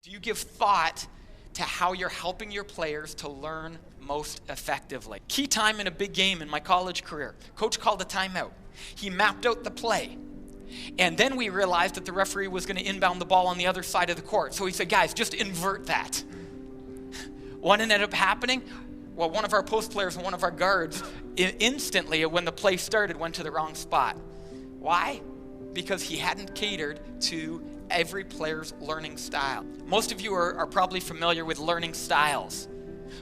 Do you give thought to how you're helping your players to learn most effectively? Key time in a big game in my college career. Coach called a timeout. He mapped out the play. And then we realized that the referee was going to inbound the ball on the other side of the court. So he said, guys, just invert that. What ended up happening? Well, one of our post players and one of our guards instantly, when the play started, went to the wrong spot. Why? Because he hadn't catered to every player's learning style. Most of you are probably familiar with learning styles,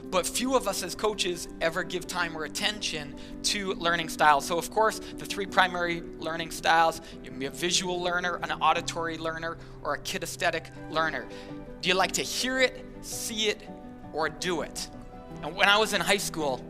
but few of us as coaches ever give time or attention to learning styles. So of course, the three primary learning styles, you can be a visual learner, an auditory learner, or a kinesthetic learner. Do you like to hear it, see it, or do it? And when I was in high school,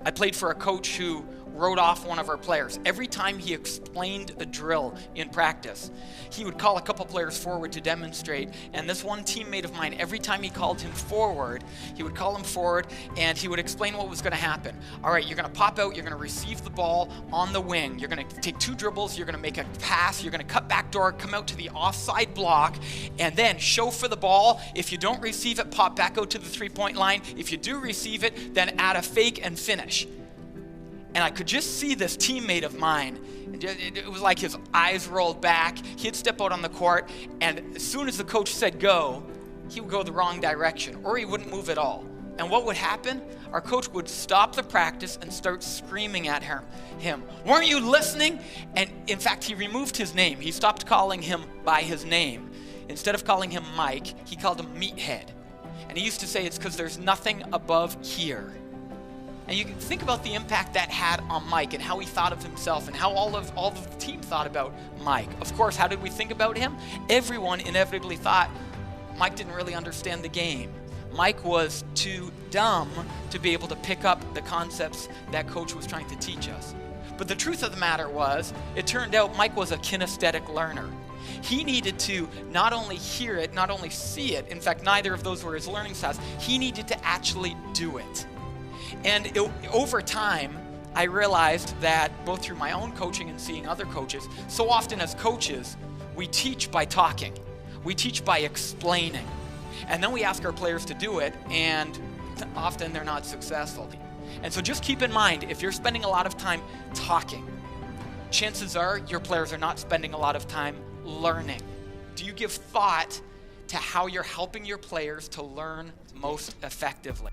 I played for a coach who wrote off one of our players. Every time he explained a drill in practice, he would call a couple players forward to demonstrate. And this one teammate of mine, every time he called him forward, he would call him forward and he would explain what was going to happen. All right, you're going to pop out, you're going to receive the ball on the wing, you're going to take 2 dribbles, you're going to make a pass, you're going to cut back door, come out to the offside block, and then show for the ball. If you don't receive it, pop back out to the 3-point line. If you do receive it, then add a fake and finish. And I could just see this teammate of mine. It was like his eyes rolled back. He'd step out on the court, and as soon as the coach said go, he would go the wrong direction, or he wouldn't move at all. And what would happen? Our coach would stop the practice and start screaming at him. Weren't you listening? And in fact, he removed his name. He stopped calling him by his name. Instead of calling him Mike, he called him Meathead. And he used to say it's because there's nothing above here. And you can think about the impact that had on Mike and how he thought of himself and how all of the team thought about Mike. Of course, how did we think about him? Everyone inevitably thought Mike didn't really understand the game. Mike was too dumb to be able to pick up the concepts that coach was trying to teach us. But the truth of the matter was, it turned out Mike was a kinesthetic learner. He needed to not only hear it, not only see it, in fact, neither of those were his learning styles, he needed to actually do it. And over time, I realized that both through my own coaching and seeing other coaches, so often as coaches, we teach by talking. We teach by explaining. And then we ask our players to do it, and often they're not successful. And so just keep in mind, if you're spending a lot of time talking, chances are your players are not spending a lot of time learning. Do you give thought to how you're helping your players to learn most effectively?